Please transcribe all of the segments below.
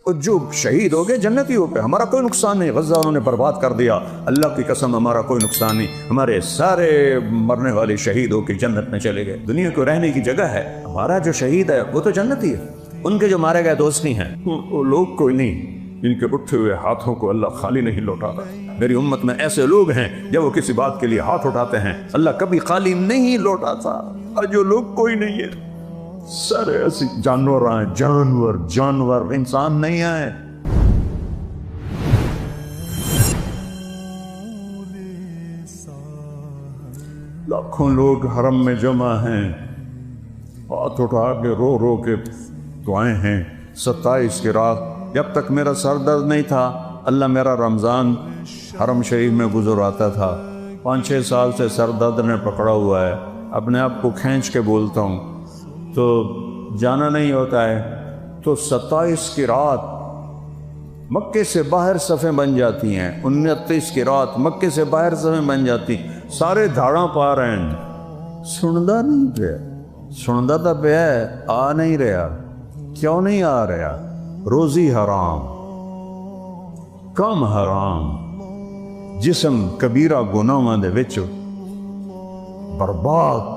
اور جو شہید ہو گئے جنتی ہو گئے، ہمارا کوئی نقصان نہیں، غزہ انہوں نے برباد کر دیا، اللہ کی قسم ہمارا کوئی نقصان نہیں، ہمارے سارے مرنے والے شہید ہو کے جنت میں چلے گئے۔ دنیا کو رہنے کی جگہ ہے، ہمارا جو شہید ہے وہ تو جنتی ہے، ان کے جو مارے گئے دوست نہیں ہیں، وہ لوگ کوئی نہیں ان کے اٹھے ہوئے ہاتھوں کو اللہ خالی نہیں لوٹاتا۔ میری امت میں ایسے لوگ ہیں جب وہ کسی بات کے لیے ہاتھ اٹھاتے ہیں اللہ کبھی خالی نہیں لوٹاتا، اور جو لوگ کوئی نہیں ہے، سارے ایسے جانور آئے، جانور انسان نہیں آئے۔ لاکھوں لوگ حرم میں جمع ہیں، ہاتھ اٹھا کے رو رو کے دعائیں ہیں۔ 27 کی رات جب تک میرا سر درد نہیں تھا، اللہ میرا رمضان حرم شریف میں گزراتا تھا۔ 5-6 سال سے سر درد نے پکڑا ہوا ہے، اپنے آپ کو کھینچ کے بولتا ہوں تو جانا نہیں ہوتا ہے، تو 27 کی رات مکے سے باہر صفیں بن جاتی ہیں، 29 کی رات مکے سے باہر صفیں بن جاتی، سارے دھاڑاں پا رہے ہیں، سندا نہیں پیا، سندا تو پیا ہے، آ نہیں رہا، کیوں نہیں آ رہا؟ روزی حرام، کام حرام، جسم کبیرہ گناہاں دے وچ برباد،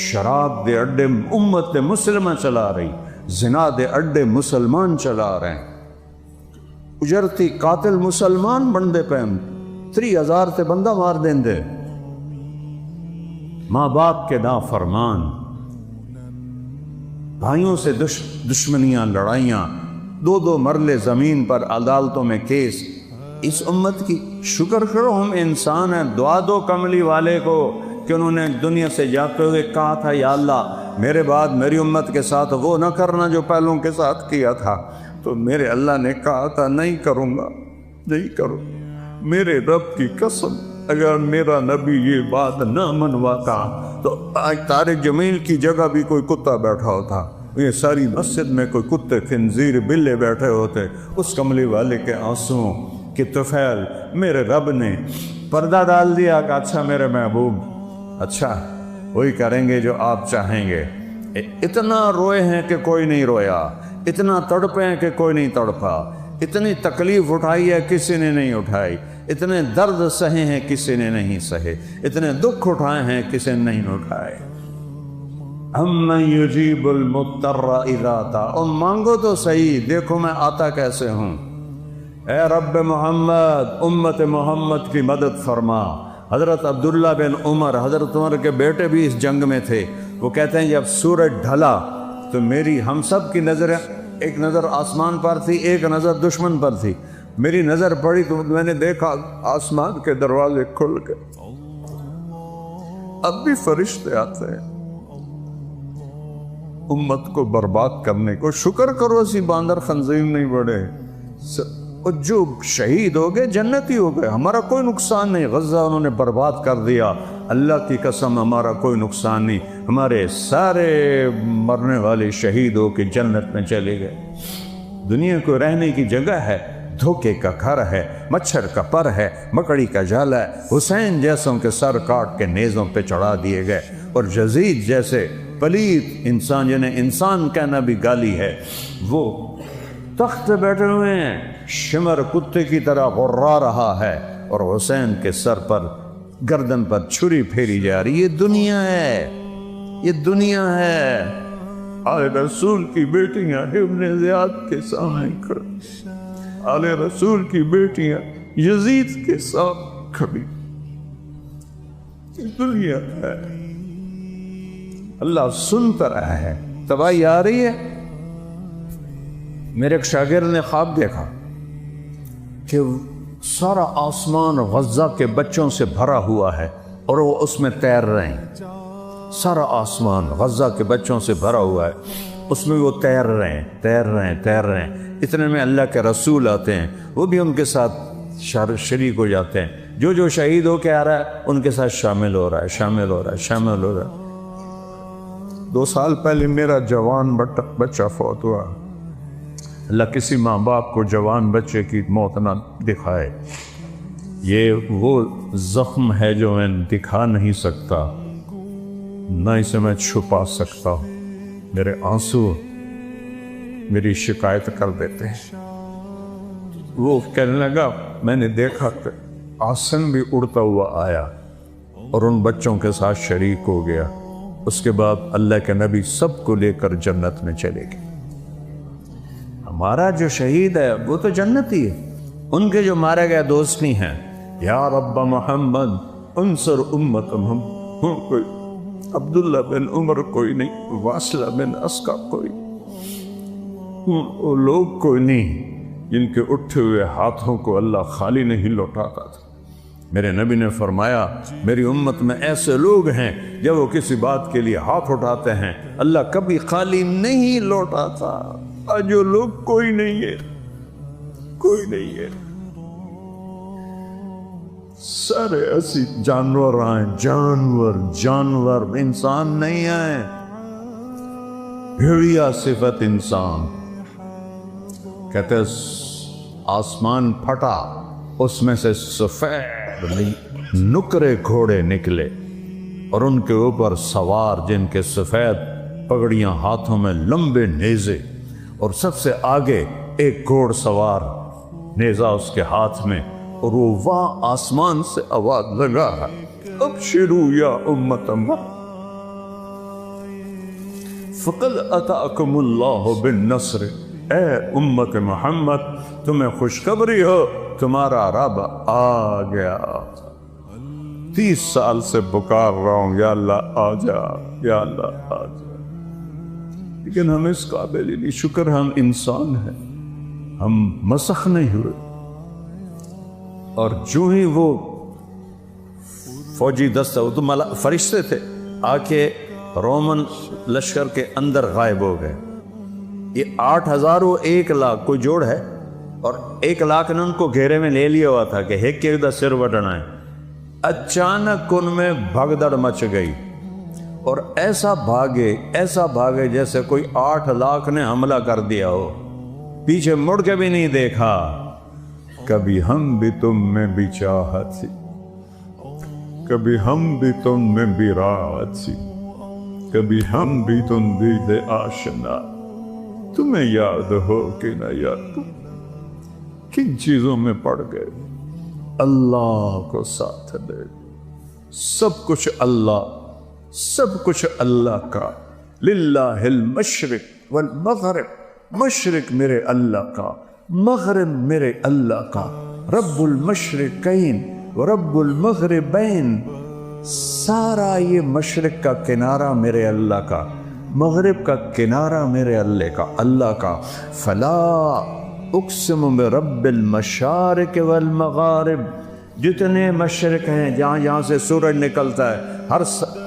شراب دے اڈے امت مسلمہ چلا رہی، زنا دے اڈے مسلمان چلا رہے ہیں، اجرتی قاتل مسلمان بندے پہ 30,000 تے بندہ مار دیں دے، ماں باپ کے نا فرمان، بھائیوں سے دشمنیاں، لڑائیاں، 2 مرلے زمین پر عدالتوں میں کیس۔ اس امت کی شکر کرو ہم انسان ہیں، دعا دو کملی والے کو کہ انہوں نے دنیا سے جاتے ہوئے کہا تھا یا اللہ میرے بعد میری امت کے ساتھ وہ نہ کرنا جو پہلوں کے ساتھ کیا تھا، تو میرے اللہ نے کہا تھا نہیں کروں گا، نہیں کروں۔ میرے رب کی قسم اگر میرا نبی یہ بات نہ منواتا تو آج طارق جمیل کی جگہ بھی کوئی کتا بیٹھا ہوتا، یہ ساری مسجد میں کوئی کتے خنزیر بلے بیٹھے ہوتے۔ اس کملی والے کے آنسوں کی طفیل میرے رب نے پردہ ڈال دیا کہ اچھا میرے محبوب، اچھا وہی کریں گے جو آپ چاہیں گے۔ اتنا روئے ہیں کہ کوئی نہیں رویا، اتنا تڑپے ہیں کہ کوئی نہیں تڑپا، اتنی تکلیف اٹھائی ہے کسی نے نہیں اٹھائی، اتنے درد سہے ہیں کسی نے نہیں سہے، اتنے دکھ اٹھائے ہیں کسی نے نہیں اٹھائے۔ امن یجیب المضطر اذا دعا، اور مانگو تو صحیح، دیکھو میں آتا کیسے ہوں۔ اے رب محمد، امت محمد کی مدد فرما۔ حضرت عبداللہ بن عمر، حضرت عمر کے بیٹے بھی اس جنگ میں تھے، وہ کہتے ہیں جب سورج ڈھلا تو میری ہم سب کی نظریں، ایک نظر آسمان پر تھی، ایک نظر دشمن پر تھی، میری نظر پڑی تو میں نے دیکھا آسمان کے دروازے کھل گئے، اب بھی فرشتے آتے ہیں امت کو برباد کرنے کو۔ شکر کرو اسی باندر خنزیر نہیں بڑھے، اور جو شہید ہو گئے جنتی ہو گئے، ہمارا کوئی نقصان نہیں، غزہ انہوں نے برباد کر دیا، اللہ کی قسم ہمارا کوئی نقصان نہیں، ہمارے سارے مرنے والے شہید ہو کے جنت میں چلے گئے۔ دنیا کو رہنے کی جگہ ہے، دھوکے کا گھر ہے، مچھر کا پر ہے، مکڑی کا جال ہے، حسین جیسوں کے سر کاٹ کے نیزوں پہ چڑھا دیے گئے، اور یزید جیسے پلیت انسان جنہیں انسان کہنا بھی گالی ہے، وہ تخت پہ بیٹھے ہوئے ہیں، شمر کتے کی طرح غرا رہا ہے، اور حسین کے سر پر، گردن پر چھری پھیری جا رہی۔ یہ دنیا ہے، یہ دنیا ہے۔ آل رسول کی بیٹیاں ابن زیاد کے سامنے کھڑی، آل رسول کی بیٹیاں یزید کے ساتھ کھڑی، دنیا ہے۔ اللہ سنتا رہا ہے، تباہی آ رہی ہے۔ میرے ایک شاگرد نے خواب دیکھا کہ سارا آسمان غزہ کے بچوں سے بھرا ہوا ہے اور وہ اس میں تیر رہے ہیں، سارا آسمان غزہ کے بچوں سے بھرا ہوا ہے، اس میں وہ تیر رہے ہیں، تیر رہے ہیں، تیر رہے ہیں۔ اتنے میں اللہ کے رسول آتے ہیں، وہ بھی ان کے ساتھ شریک ہو جاتے ہیں، جو جو شہید ہو کے آ رہا ہے ان کے ساتھ شامل ہو رہا ہے، شامل ہو رہا ہے، شامل ہو رہا ہے۔ 2 سال پہلے میرا جوان بچہ فوت ہوا، اللہ کسی ماں باپ کو جوان بچے کی موت نہ دکھائے، یہ وہ زخم ہے جو میں دکھا نہیں سکتا، نہ اسے میں چھپا سکتا ہوں، میرے آنسو میری شکایت کر دیتے ہیں۔ وہ کہنے لگا میں نے دیکھا کہ آسن بھی اڑتا ہوا آیا اور ان بچوں کے ساتھ شریک ہو گیا. اس کے بعد اللہ کے نبی سب کو لے کر جنت میں چلے گئے. ہمارا جو شہید ہے وہ تو جنتی ہے. ان کے جو مارے گئے دوست نہیں ہیں. یا رب محمد انصر امت محمد. کوئی عبداللہ بن عمر کوئی نہیں, واصلہ بن اسقع کوئی, وہ لوگ کوئی نہیں جن کے اٹھے ہوئے ہاتھوں کو اللہ خالی نہیں لوٹاتا تھا. میرے نبی نے فرمایا میری امت میں ایسے لوگ ہیں جب وہ کسی بات کے لیے ہاتھ اٹھاتے ہیں اللہ کبھی خالی نہیں لوٹاتا. جو لوگ کوئی نہیں ہے, کوئی نہیں ہے. سارے ایسی جانور آئیں, جانور انسان نہیں آئے. بھیڑیا صفت انسان. کہتے آسمان پھٹا, اس میں سے سفید نکرے گھوڑے نکلے اور ان کے اوپر سوار جن کے سفید پگڑیاں ہاتھوں میں لمبے نیزے, اور سب سے آگے ایک گھوڑ سوار نیزہ اس کے ہاتھ میں, اور وہ وہاں آسمان سے آواز لگا ہے ابشروا یا امت محمد فقد اتاکم اللہ بالنصر. اے امت محمد تمہیں خوشخبری ہو تمہارا رب آ گیا. 30 سال سے پکار رہا ہوں یا اللہ آ جا, یا اللہ آ جا, لیکن ہم اس قابل ہی نہیں. شکر ہم انسان ہیں, ہم مسخ نہیں ہوئے. اور جو ہی وہ فوجی دستہ, وہ تو فرشتے تھے, آ کے رومن لشکر کے اندر غائب ہو گئے. یہ 8000 و 1 لاکھ کوئی جوڑ ہے, اور 1 لاکھ نے ان کو گھیرے میں لے لیا ہوا تھا کہ ایک ایک دا سر وٹنا ہے. اچانک ان میں بھگدڑ مچ گئی اور ایسا بھاگے جیسے کوئی 8 لاکھ نے حملہ کر دیا ہو. پیچھے مڑ کے بھی نہیں دیکھا. کبھی ہم بھی تم میں بھی چاہت سی, کبھی ہم بھی تم میں بھی راحت سی, کبھی ہم بھی تم دید آشنا. تمہیں یاد ہو کہ نہ یاد, کن چیزوں میں پڑ گئے. اللہ کو ساتھ دے, سب کچھ اللہ کا. للہ المشرق والمغرب, مشرق میرے اللہ کا, مغرب میرے اللہ کا. رب المشرقین ورب المغربین, سارا یہ مشرق کا کنارہ میرے اللہ کا, مغرب کا کنارہ میرے اللہ کا. فلا اقسم برب المشارق والمغارب, جتنے مشرق ہیں جہاں سے سورج نکلتا ہے,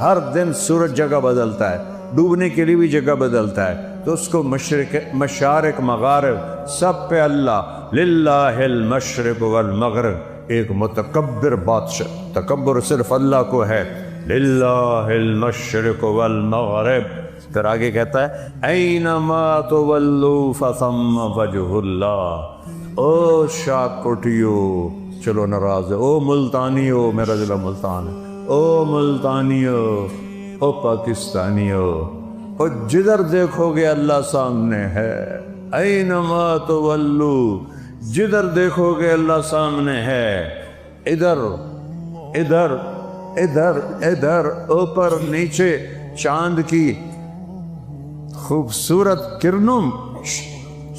ہر دن سورج جگہ بدلتا ہے, ڈوبنے کے لیے بھی جگہ بدلتا ہے, تو اس کو مشارق مغارب سب پہ اللہ. للہ المشرق والمغرب, ایک متکبر بادشاہ, تکبر صرف اللہ کو ہے. للہ المشرق والمغرب. پھر آگے کہتا ہے اینما تولوا فثم وجہ اللہ. او شاہ کوٹیو, چلو ناراض ہے, او ملتانیو, میرا ضلع ملتان ہے, او ملتانیو, او پاکستانیو, او جدھر دیکھو گے اللہ سامنے ہے. اینما تولوا, جدھر دیکھو گے اللہ سامنے ہے. ادھر ادھر ادھر ادھر, اوپر نیچے, چاند کی خوبصورت کرنوں,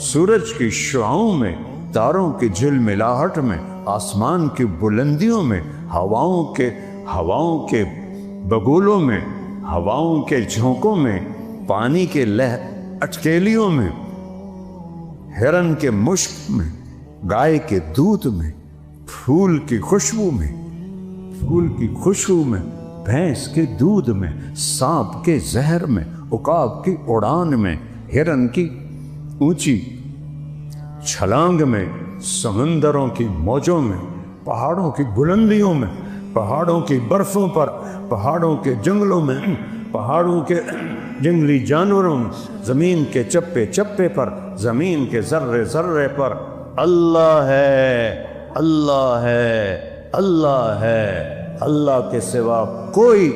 سورج کی شعاؤں میں, تاروں کی جھلملاہٹ میں, آسمان کی بلندیوں میں, ہواؤں کے بگولوں میں, ہواؤں کے جھونکوں میں, پانی کے اٹکیلیوں میں, ہرن کے مشک میں, گائے کے دودھ میں, پھول کی خوشبو میں, بھینس کے دودھ میں, سانپ کے زہر میں, عقاب کی اڑان میں, ہرن کی اونچی چھلانگ میں, سمندروں کی موجوں میں, پہاڑوں کی بلندیوں میں, پہاڑوں کی برفوں پر, پہاڑوں کے جنگلوں میں, پہاڑوں کے جنگلی جانوروں میں, زمین کے چپے چپے پر, زمین کے ذرے ذرے پر. اللہ ہے, اللہ ہے, اللہ ہے. اللہ کے سوا کوئی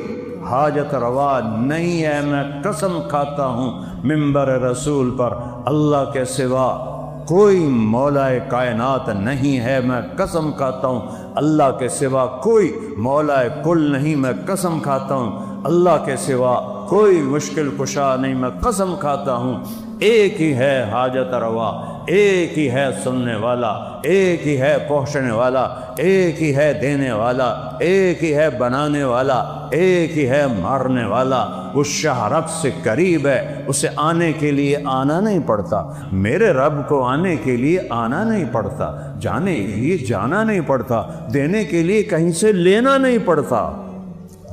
حاجت روا نہیں ہے. میں قسم کھاتا ہوں ممبر رسول پر, اللہ کے سوا کوئی مولا کائنات نہیں ہے، میں قسم کھاتا ہوں اللہ کے سوا کوئی مولا کل نہیں، میں قسم کھاتا ہوں اللہ کے سوا کوئی مشکل کشا نہیں، میں قسم کھاتا ہوں ایک ہی ہے حاجت روا، ایک ہی ہے سننے والا، ایک ہی ہے پہنچنے والا، ایک ہی ہے دینے والا، ایک ہی ہے بنانے والا، ایک ہی ہے مارنے والا۔ وہ شاہ رب سے قریب ہے، اسے آنے کے لیے آنا نہیں پڑتا، میرے رب کو آنے کے لیے آنا نہیں پڑتا، جانے کے لیے جانا نہیں پڑتا، دینے کے لیے کہیں سے لینا نہیں پڑتا،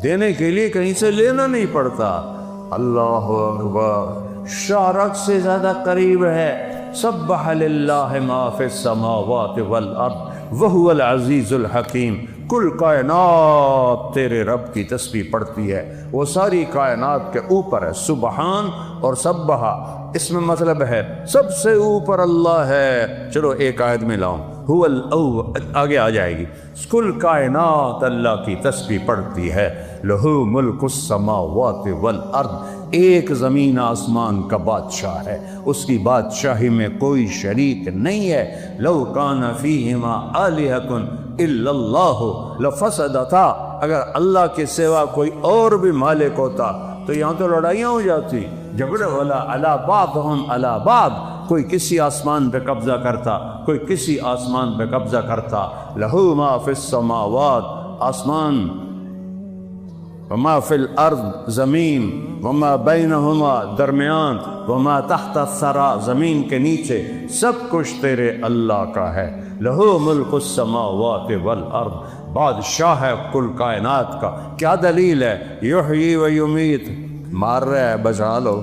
دینے کے لیے کہیں سے لینا نہیں پڑتا۔ اللہ اکبر، شاہ رب سے زیادہ قریب ہے۔ سبح للہ ما فی السماوات والارض وہو العزیز الحکیم، کل کائنات تیرے رب کی تسبیح پڑھتی ہے، وہ ساری کائنات کے اوپر ہے۔ سبحان اور سبحہ اس میں مطلب ہے سب سے اوپر اللہ ہے۔ چلو ایک آیت میں لاؤں، هو الاول آگے آ جائے گی، کل کائنات اللہ کی تسبیح پڑھتی ہے۔ لہو ملک السماوات والارض، ایک زمین آسمان کا بادشاہ ہے، اس کی بادشاہی میں کوئی شریک نہیں ہے۔ لو کان فیہما آلہۃ الا اللہ لفسدتا، اگر اللہ کے سوا کوئی اور بھی مالک ہوتا تو یہاں تو لڑائیاں ہو جاتی، جھگڑے والا علی بعضہم علی بعض، کوئی کسی آسمان پہ قبضہ کرتا، کوئی کسی آسمان پہ قبضہ کرتا۔ لہو ما فی السماوات، آسمان، وما فی الارض، زمین، وما بینہما، درمیان، وما تحت الثری، زمین کے نیچے، سب کچھ تیرے اللہ کا ہے۔ لہو ملک السماوات والارض، بادشاہ ہے کل کائنات کا۔ کیا دلیل ہے؟ یحیی و یمیت، مار رہا ہے بچا لو،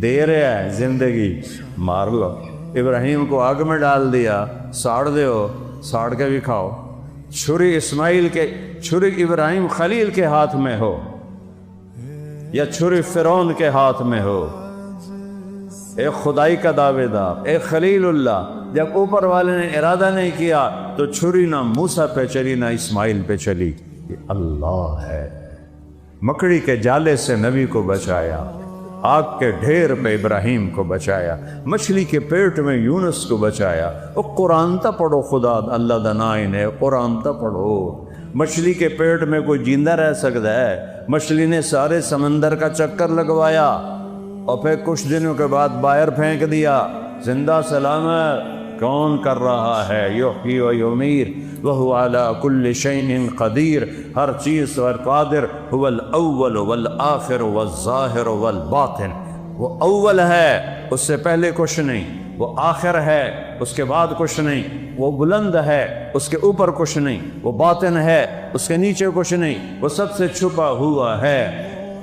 دے رہا ہے زندگی، مار لو۔ ابراہیم کو آگ میں ڈال دیا، ساڑ دیو، ساڑ کے بھی کھاؤ۔ چھری اسماعیل کے، چھری ابراہیم خلیل کے ہاتھ میں ہو یا چھری فرعون کے ہاتھ میں ہو، ایک خدائی کا دعوے دار، ایک خلیل اللہ، جب اوپر والے نے ارادہ نہیں کیا تو چھری نہ موسیٰ پہ چلی نہ اسماعیل پہ چلی۔ یہ اللہ ہے۔ مکڑی کے جالے سے نبی کو بچایا، آگ کے ڈھیر پہ ابراہیم کو بچایا، مچھلی کے پیٹ میں یونس کو بچایا۔ وہ قرآن تا پڑھو، خدا اللہ دنائن ہے، قرآن تا پڑھو۔ مچھلی کے پیٹ میں کوئی زندہ رہ سکتا ہے؟ مچھلی نے سارے سمندر کا چکر لگوایا اور پھر کچھ دنوں کے بعد باہر پھینک دیا، زندہ سلامت۔ کون کر رہا ہے؟ یحیی و یمیت وہو علی کل شیء قدیر، ہر چیز پر قادر۔ هو الاول والآخر والظاہر والباطن، وہ اول ہے، اس سے پہلے کچھ نہیں، وہ آخر ہے، اس کے بعد کچھ نہیں، وہ بلند ہے، اس کے اوپر کچھ نہیں، وہ باطن ہے، اس کے نیچے کچھ نہیں، وہ سب سے چھپا ہوا ہے۔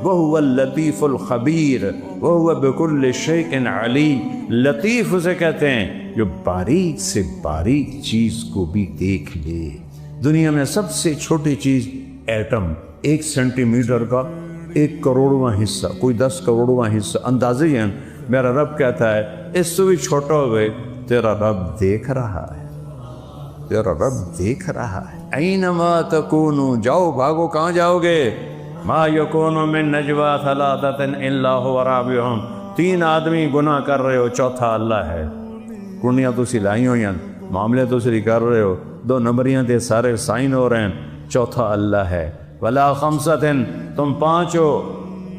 وَهُوَ اللَّطِيفُ الْخَبِيرُ وَهُوَ بِكُلِّ شَيْءٍ عَلِيمٌ، لطیف اسے کہتے ہیں جو باریک سے باریک چیز کو بھی دیکھ لے۔ دنیا میں سب سے چھوٹی چیز ایٹم، 1 سینٹی میٹر کا 1 کروڑواں حصہ، کوئی 10 کروڑواں حصہ، اندازے ہیں۔ میرا رب کہتا ہے اس سے بھی چھوٹا ہوئے تیرا رب دیکھ رہا ہے، تیرا رب دیکھ رہا ہے۔ اینما تکونوا، جاؤ بھاگو، کہاں جاؤ گے؟ ما یکون من نجوا ثلاثۃ الا هو رابعہم، 3 آدمی گناہ کر رہے ہو، چوتھا اللہ ہے۔ کنیاں تسی لائی ہوئی ہیں، معاملے تسی کر رہے ہو، 2 نمبریاں تے سارے سائن ہو رہے ہیں، چوتھا اللہ ہے۔ ولا خمسۃ، تم 5 ہو،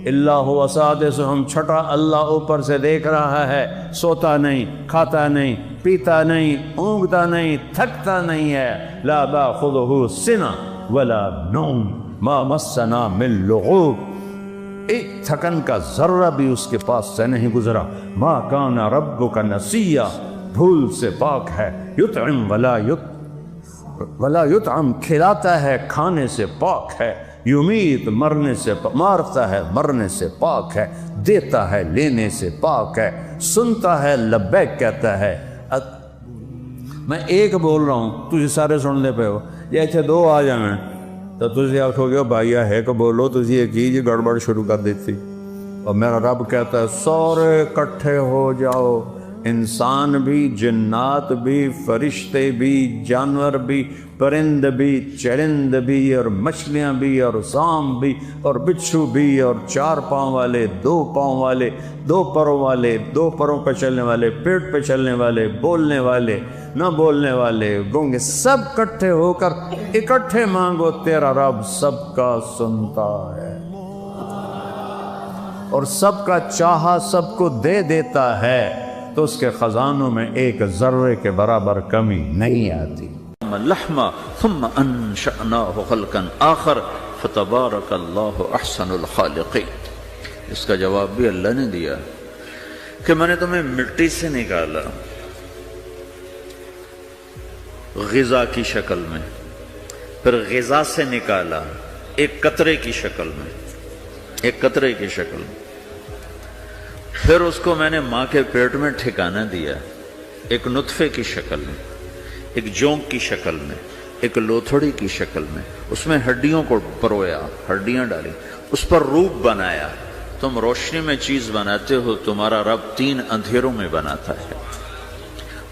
الا هو سادسہم، چھٹا اللہ اوپر سے دیکھ رہا ہے، سوتا نہیں، کھاتا نہیں، پیتا نہیں، اونگتا نہیں، تھکتا نہیں ہے۔ لا تأخذہ سنہ ولا نوم ما مسنا من لغوب، ایک تھکن کا ذرہ بھی اس کے پاس سے نہیں گزرا۔ ما کان ربک نسیا، بھول سے پاک ہے۔ یطعم ولا یطعم، کھلاتا ہے، کھانے سے پاک ہے۔ یمیت، مرنے سے مارتا ہے، مرنے سے پاک ہے۔ دیتا ہے، لینے سے پاک ہے۔ سنتا ہے، لبیک کہتا ہے۔ میں ایک بول رہا ہوں، تجھے سارے سن لے پہ ہو، یا ایتھے 2 آ جائیں تو تجھے آخو گے بھائی ہے کہ بولو، تجھے یہ کی گڑبڑ شروع کر دیتی۔ اور میرا رب کہتا ہے سارے کٹھے ہو جاؤ، انسان بھی، جنات بھی، فرشتے بھی، جانور بھی، پرند بھی، چرند بھی، اور مچھلیاں بھی، اور سانپ بھی، اور بچھو بھی، اور 4 پاؤں والے، 2 پاؤں والے، 2 پروں والے، 2 پروں پہ چلنے والے، پیٹ پہ چلنے والے، بولنے والے، نہ بولنے والے، گونگے، سب اکٹھے ہو کر اکٹھے مانگو، تیرا رب سب کا سنتا ہے اور سب کا چاہا سب کو دے دیتا ہے، تو اس کے خزانوں میں ایک ذرے کے برابر کمی نہیں آتی۔ لحما ثم انشأناه خلقا آخر فتبارک اللہ احسن الخالقین۔ اس کا جواب بھی اللہ نے دیا کہ میں نے تمہیں مٹی سے نکالا غذا کی شکل میں، پھر غذا سے نکالا ایک قطرے کی شکل میں، ایک قطرے کی شکل میں، پھر اس کو میں نے ماں کے پیٹ میں ٹھکانہ دیا ایک نطفے کی شکل میں، ایک جونک کی شکل میں، ایک لوتھڑی کی شکل میں، اس میں ہڈیوں کو پرویا، ہڈیاں ڈالی، اس پر روپ بنایا۔ تم روشنی میں چیز بناتے ہو، تمہارا رب 3 اندھیروں میں بناتا ہے،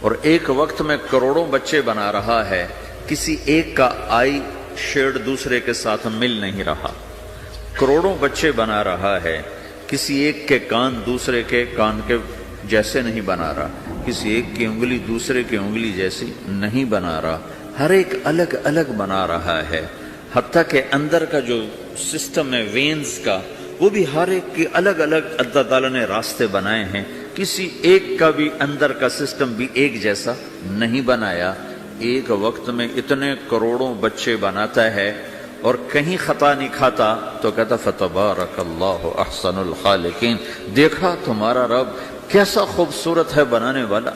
اور ایک وقت میں کروڑوں بچے بنا رہا ہے، کسی ایک کا آئی شیڈ دوسرے کے ساتھ مل نہیں رہا، کروڑوں بچے بنا رہا ہے، کسی ایک کے کان دوسرے کے کان کے جیسے نہیں بنا رہا، کسی ایک کی انگلی دوسرے کی انگلی جیسی نہیں بنا رہا، ہر ایک الگ الگ بنا رہا ہے، حتیٰ کہ اندر کا جو سسٹم ہے وینز کا، وہ بھی ہر ایک کی الگ الگ اللہ تعالیٰ نے راستے بنائے ہیں، کسی ایک کا بھی اندر کا سسٹم بھی ایک جیسا نہیں بنایا۔ ایک وقت میں اتنے کروڑوں بچے بناتا ہے اور کہیں خطا نہیں کھاتا، تو کہتا فتبارک اللہ احسن الخالقین، دیکھا تمہارا رب کیسا خوبصورت ہے بنانے والا۔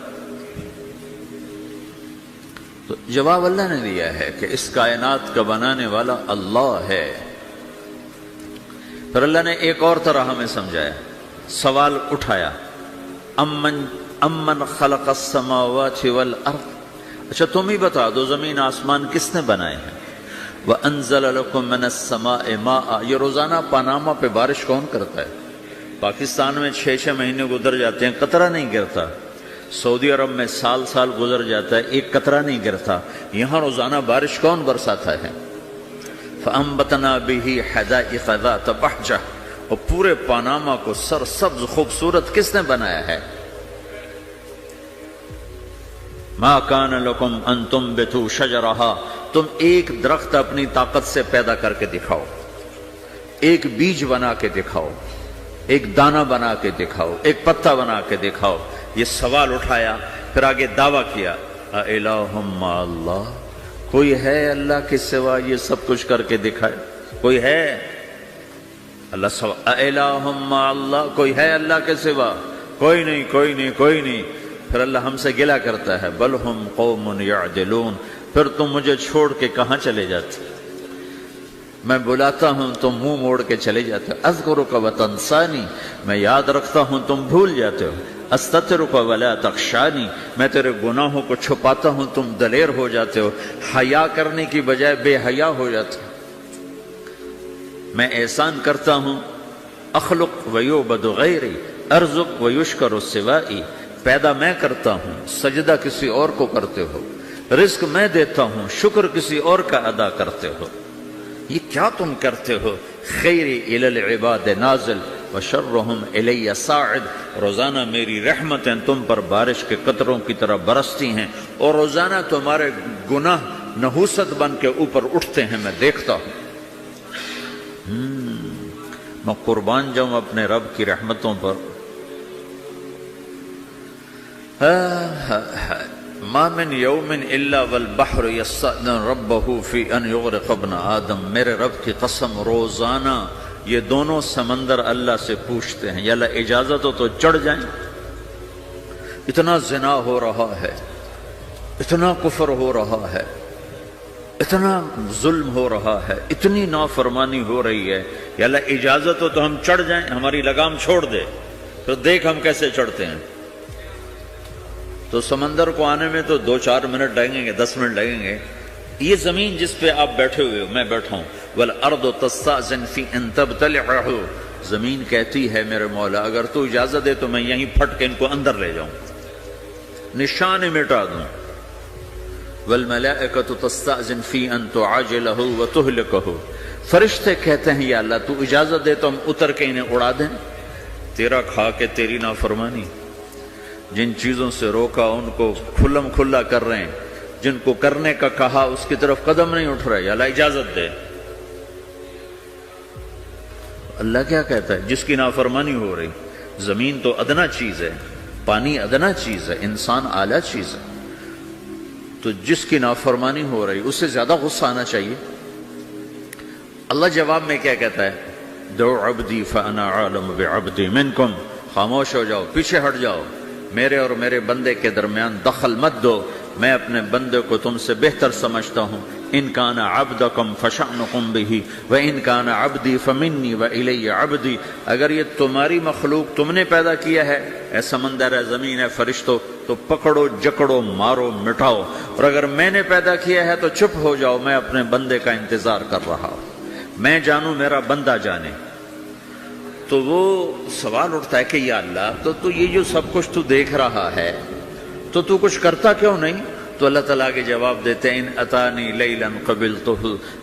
تو جواب اللہ نے دیا ہے کہ اس کائنات کا بنانے والا اللہ ہے۔ پھر اللہ نے ایک اور طرح ہمیں سمجھایا، سوال اٹھایا، امن خلق السماوات والارض، اچھا تم ہی بتا دو زمین آسمان کس نے بنائے ہیں؟ وَأَنزَلَ لَكُم مِّنَ السَّمَاءِ مَاءً، یہ روزانہ پاناما پہ بارش کون کرتا ہے؟ پاکستان میں 6 مہینے گزر جاتے ہیں، قطرہ نہیں گرتا، سعودی عرب میں سال گزر جاتا ہے، ایک قطرہ نہیں گرتا، یہاں روزانہ بارش کون برساتا ہے؟ فَأَنبَتْنَا بِهِ حَدَائِقَ ذَاتَ بَهْجَةٍ، اور پورے پاناما کو سرسبز خوبصورت کس نے بنایا ہے؟ مَا كَانَ لَكُمْ أَن تُنبِتُوا شَجَرَهَا، تم ایک درخت اپنی طاقت سے پیدا کر کے دکھاؤ، ایک بیج بنا کے دکھاؤ، ایک دانہ بنا کے دکھاؤ، ایک پتا بنا کے دکھاؤ۔ یہ سوال اٹھایا، پھر آگے دعویٰ کیا، اَإِلَٰهٌ مَّعَ اللَّهِ، کوئی ہے اللہ کے سوا یہ سب کچھ کر کے دکھائے؟ کوئی ہے؟ اللہ سوال، اَإِلَٰهٌ مَّعَ اللَّهِ، کوئی ہے اللہ کے سوا؟ کوئی نہیں، کوئی نہیں، کوئی نہیں۔ پھر اللہ ہم سے گلہ کرتا ہے، بل ہم قوم یعدلون، پھر تم مجھے چھوڑ کے کہاں چلے جاتے؟ میں بلاتا ہوں تم منہ موڑ کے چلے جاتے ہو، اذکرک وتنسانی، میں یاد رکھتا ہوں تم بھول جاتے ہو، استترک ولا تخشانی، میں تیرے گناہوں کو چھپاتا ہوں تم دلیر ہو جاتے ہو، حیا کرنے کی بجائے بے حیا ہو جاتے ہو۔ میں احسان کرتا ہوں، اخلق ویعبد غیری، ارزق ویشکر سوائی، پیدا میں کرتا ہوں، سجدہ کسی اور کو کرتے ہو، رزق میں دیتا ہوں، شکر کسی اور کا ادا کرتے ہو، یہ کیا تم کرتے ہو؟ خیری الی العباد نازل وشرہم الی صاعد، روزانہ میری رحمتیں تم پر بارش کے قطروں کی طرح برستی ہیں، اور روزانہ تمہارے گناہ نحوست بن کے اوپر اٹھتے ہیں، میں دیکھتا ہوں۔ میں قربان جاؤں اپنے رب کی رحمتوں پر۔ ما من یوم الا والبحر یستأذن ربہ فی ان یغرق ابن آدم، میرے رب کی قسم روزانہ یہ دونوں سمندر اللہ سے پوچھتے ہیں، یا اللہ اجازت ہو تو چڑھ جائیں، اتنا زنا ہو رہا ہے، اتنا کفر ہو رہا ہے، اتنا ظلم ہو رہا ہے، اتنی نافرمانی ہو رہی ہے، یا اللہ اجازت ہو تو ہم چڑھ جائیں، ہماری لگام چھوڑ دے، تو دیکھ ہم کیسے چڑھتے ہیں۔ تو سمندر کو آنے میں تو 2-4 منٹ لگیں گے، 10 منٹ لگیں گے۔ یہ زمین جس پہ آپ بیٹھے ہوئے ہو، میں بیٹھا ہوں، وَالْأَرْضُ تَسْتَأْذِنُ فِي أَن تَبْتَلِعَهُ، زمین کہتی ہے میرے مولا اگر تو اجازت دے تو میں یہیں پھٹ کے ان کو اندر لے جاؤں۔ نشان مٹا دوں. والملائکۃ تستأذن فی ان تعاجلہ وتہلکہ. فرشتے کہتے ہیں یا اللہ تو اجازت دے تو ہم اتر کے انہیں اڑا دیں. تیرا کھا کے تیری نافرمانی. جن چیزوں سے روکا ان کو کھلم کھلا کر رہے ہیں، جن کو کرنے کا کہا اس کی طرف قدم نہیں اٹھ رہے. یا اللہ اجازت دے. اللہ کیا کہتا ہے؟ جس کی نافرمانی ہو رہی. زمین تو ادنا چیز ہے، پانی ادنا چیز ہے، انسان اعلیٰ چیز ہے. تو جس کی نافرمانی ہو رہی اس سے زیادہ غصہ آنا چاہیے. اللہ جواب میں کیا کہتا ہے؟ دعو عبدی فانا عالم بعبدی منکم. خاموش ہو جاؤ، پیچھے ہٹ جاؤ. میرے اور میرے بندے کے درمیان دخل مت دو. میں اپنے بندے کو تم سے بہتر سمجھتا ہوں. ان کان عبدکم فشأنکم بہ وان کان عبدی فمنی والی عبدی. اگر یہ تمہاری مخلوق تم نے پیدا کیا ہے، اے سمندر ہے، زمین ہے، فرشتوں، تو پکڑو جکڑو مارو مٹاؤ. اور اگر میں نے پیدا کیا ہے تو چپ ہو جاؤ. میں اپنے بندے کا انتظار کر رہا ہوں. میں جانوں، میرا بندہ جانے. تو وہ سوال اٹھتا ہے کہ یا اللہ تو یہ جو سب کچھ تو دیکھ رہا ہے تو کچھ کرتا کیوں نہیں؟ تو اللہ تعالیٰ کے جواب دیتے ہیں ان اتانی لیلا قبلتہ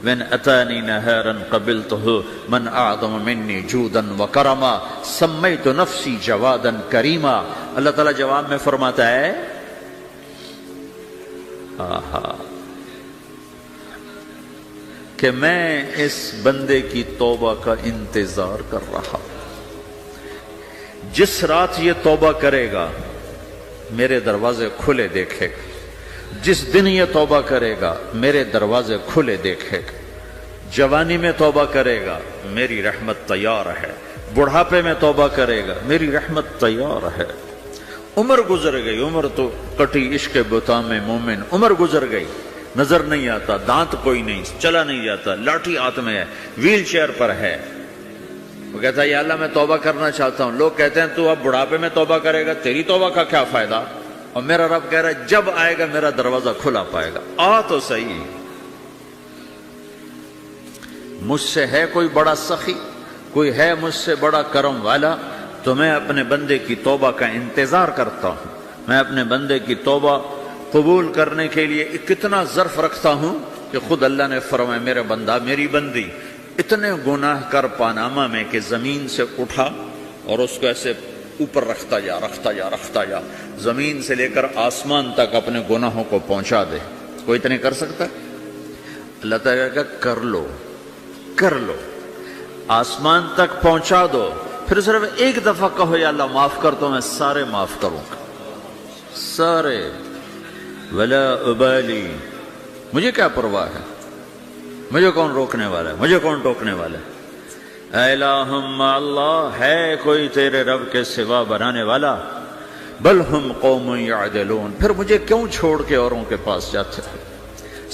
وان اتانی نہارا قبلتہ من اعظم منی جودا وکرما سمیت نفسی جوادا کریما. اللہ تعالیٰ جواب میں فرماتا ہے کہ میں اس بندے کی توبہ کا انتظار کر رہا ہوں. جس رات یہ توبہ کرے گا میرے دروازے کھلے دیکھے گا. جس دن یہ توبہ کرے گا میرے دروازے کھلے دیکھے گا. جوانی میں توبہ کرے گا میری رحمت تیار ہے. بڑھاپے میں توبہ کرے گا میری رحمت تیار ہے. عمر گزر گئی، عمر تو کٹی عشق بتا میں مومن. عمر گزر گئی، نظر نہیں آتا، دانت کوئی نہیں، چلا نہیں جاتا، لاٹھی ہاتھ میں ہے، ویل چیئر پر ہے. وہ کہتا ہے یا اللہ میں توبہ کرنا چاہتا ہوں. لوگ کہتے ہیں تو اب بڑھاپے میں توبہ کرے گا، تیری توبہ کا کیا فائدہ؟ اور میرا رب کہہ رہا ہے جب آئے گا میرا دروازہ کھلا پائے گا. آ تو صحیح. مجھ سے ہے کوئی بڑا سخی، کوئی ہے مجھ سے بڑا کرم والا؟ تو میں اپنے بندے کی توبہ کا انتظار کرتا ہوں. میں اپنے بندے کی توبہ قبول کرنے کے لیے کتنا ظرف رکھتا ہوں کہ خود اللہ نے فرمایا میرا بندہ میری بندی اتنے گناہ کر پاناما میں کہ زمین سے اٹھا اور اس کو ایسے اوپر رکھتا جا زمین سے لے کر آسمان تک اپنے گناہوں کو پہنچا دے. کوئی اتنے کر سکتا ہے؟ اللہ تعالیٰ کا کر لو آسمان تک پہنچا دو. پھر صرف ایک دفعہ کہو یا اللہ معاف کر تو میں سارے معاف کروں گا، سارے. ولا ابالی، مجھے کیا پرواہ ہے، مجھے کون روکنے والا ہے، مجھے کون ٹوکنے والا ہے. اے الہم اللہ، ہے کوئی تیرے رب کے سوا بنانے والا؟ بل ہم قوم یعدلون. پھر مجھے کیوں چھوڑ کے اوروں کے پاس جاتے ہیں؟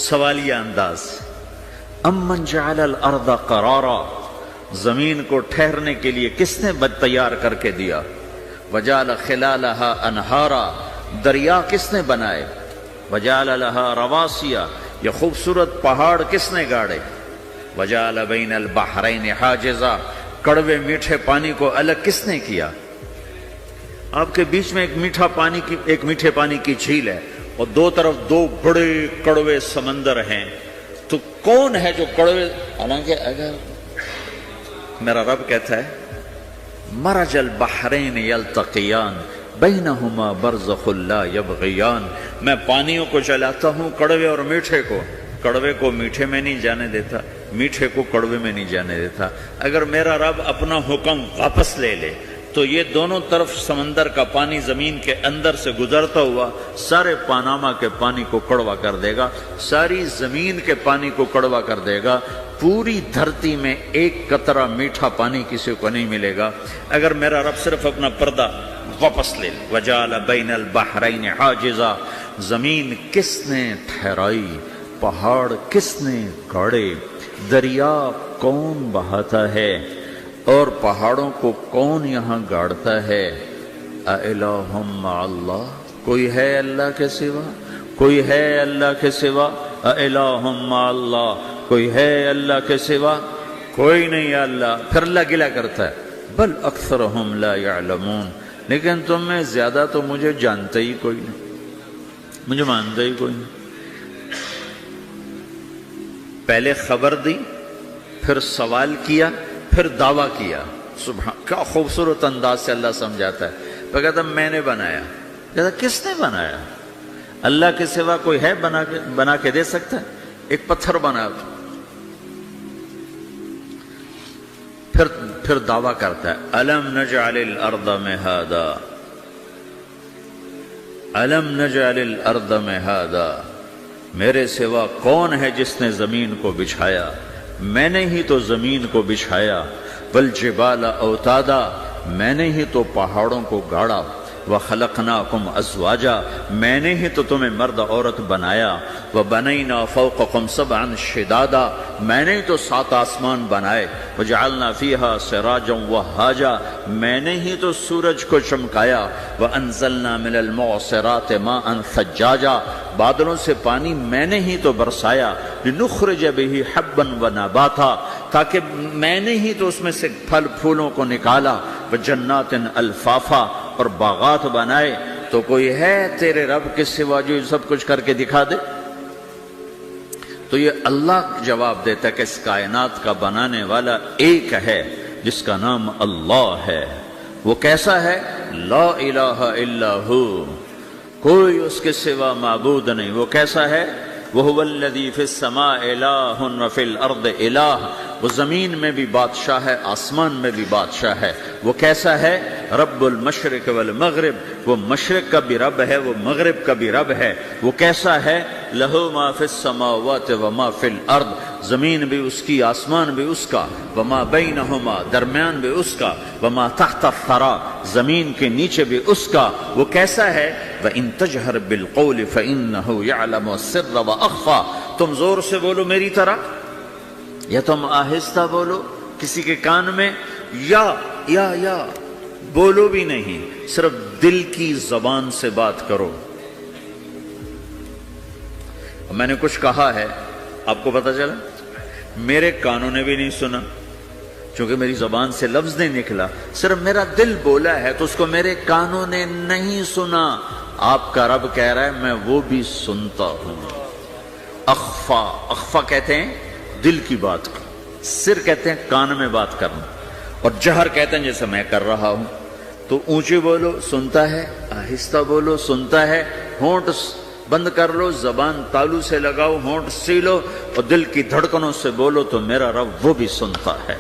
سوالیہ انداز. امن جعل الارض قرارا، زمین کو ٹھہرنے کے لیے کس نے تیار کر کے دیا؟ وجعل خلالہا انہارا، دریا کس نے بنائے؟ وجعل لہا رواسیا، یہ خوبصورت پہاڑ کس نے گاڑے؟ وجعل بین البحرین حاجزا، کڑوے میٹھے پانی کو الگ کس نے کیا؟ آپ کے بیچ میں ایک میٹھے پانی کی جھیل ہے اور دو طرف دو بڑے کڑوے سمندر ہیں. تو کون ہے جو کڑوے؟ حالانکہ اگر میرا رب کہتا ہے مرج البحرین یلتقیان بینہما برزخ لا یبغیان، میں پانیوں کو چلاتا ہوں، کڑوے اور میٹھے کو. کڑوے کو میٹھے میں نہیں جانے دیتا، میٹھے کو کڑوے میں نہیں جانے دیتا. اگر میرا رب اپنا حکم واپس لے لے تو یہ دونوں طرف سمندر کا پانی زمین کے اندر سے گزرتا ہوا سارے پاناما کے پانی کو کڑوا کر دے گا، ساری زمین کے پانی کو کڑوا کر دے گا. پوری دھرتی میں ایک قطرہ میٹھا پانی کسی کو نہیں ملے گا اگر میرا رب صرف اپنا پردہ واپس لے لے. وجعل بین البحرین حاجزا، زمین کس نے ٹھہرائی، پہاڑ کس نے گاڑے، دریا کون بہاتا ہے اور پہاڑوں کو کون یہاں گاڑتا ہے؟ اِلٰہٌ مع اللہ، کوئی ہے اللہ کے سوا؟ کوئی ہے اللہ کے سوا؟ اِلٰہٌ مع اللہ، کوئی ہے اللہ کے سوا؟ کوئی نہیں ہے اللہ. پھر اللہ گلہ کرتا ہے بل اکثرہم لا یعلمون، لیکن تم میں زیادہ تو مجھے جانتے ہی کوئی نہیں. مجھے مانتا ہی کوئی نہیں. پہلے خبر دی، پھر سوال کیا، پھر دعویٰ کیا. سبحان، کیا خوبصورت انداز سے اللہ سمجھاتا ہے. پھر کہتا میں نے بنایا. کہتا کس نے بنایا؟ اللہ کے سوا کوئی ہے بنا کے دے سکتا ہے؟ ایک پتھر بنا. پھر دعویٰ کرتا ہے الم نجعل الارض مہادا، الم نجعل الارض مہادا، میرے سوا کون ہے جس نے زمین کو بچھایا؟ میں نے ہی تو زمین کو بچھایا. والجبال اوتادا، میں نے ہی تو پہاڑوں کو گاڑا. وخلقناکم ازواجا، میں نے ہی تو تمہیں مرد عورت بنایا. وبنینا فوقکم سبعا شدادا، میں نے ہی تو 7 آسمان بنائے. وجعلنا فیہا سراجا وہاجا، میں نے ہی تو سورج کو چمکایا. وانزلنا من المعصرات ماء ثجاجا، بادلوں سے پانی میں نے ہی تو برسایا. لنخرج به حبا ونباتا، تاکہ میں نے ہی تو اس میں سے پھل پھولوں کو نکالا. وجنات الفافا، اور باغات بنائے. تو کوئی ہے تیرے رب کے سوا جو سب کچھ کر کے دکھا دے؟ تو یہ اللہ جواب دیتا ہے کہ اس کائنات کا بنانے والا ایک ہے جس کا نام اللہ ہے. وہ کیسا ہے؟ لا الہ الا ہو، کوئی اس کے سوا معبود نہیں. وہ کیسا ہے؟ وَهُوَ الَّذِي فِي السَّمَاءِ إِلَٰهٌ وَفِي الْأَرْضِ إِلَٰهٌ، وہ زمین میں بھی بادشاہ ہے، آسمان میں بھی بادشاہ ہے. وہ کیسا ہے؟ رب المشرق والمغرب، وہ مشرق کا بھی رب ہے، وہ مغرب کا بھی رب ہے. وہ کیسا ہے؟ لَهُ مَا فِي السَّمَاوَاتِ وَمَا فِي الْأَرْضِ، زمین بھی اس کی، آسمان بھی اس کا. وَمَا بَيْنَهُمَا، درمیان بھی اس کا. وَمَا تَحْتَ الثَّرَىٰ، زمین کے نیچے بھی اس کا. وہ کیسا ہے؟ وَإِن تَجْهَرْ بِالْقَوْلِ فَإِنَّهُ يَعْلَمُ السِّرَّ وَأَخْفَىٰ، تم زور سے بولو میری طرح، یا تم آہستہ بولو کسی کے کان میں، یا بولو بھی نہیں، صرف دل کی زبان سے بات کرو. میں نے کچھ کہا ہے، آپ کو پتہ چلا؟ میرے کانوں نے بھی نہیں سنا، چونکہ میری زبان سے لفظ نہیں نکلا. صرف میرا دل بولا ہے تو اس کو میرے کانوں نے نہیں سنا. آپ کا رب کہہ رہا ہے میں وہ بھی سنتا ہوں. اخفا، اخفا کہتے ہیں دل کی بات کو، سر کہتے ہیں کان میں بات کرنا، اور جہر کہتے ہیں جیسے میں کر رہا ہوں. تو اونچی بولو سنتا ہے، آہستہ بولو سنتا ہے. ہونٹ بند کر لو، زبان تالو سے لگاؤ، ہونٹ سیلو، اور دل کی دھڑکنوں سے بولو تو میرا رب وہ بھی سنتا ہے.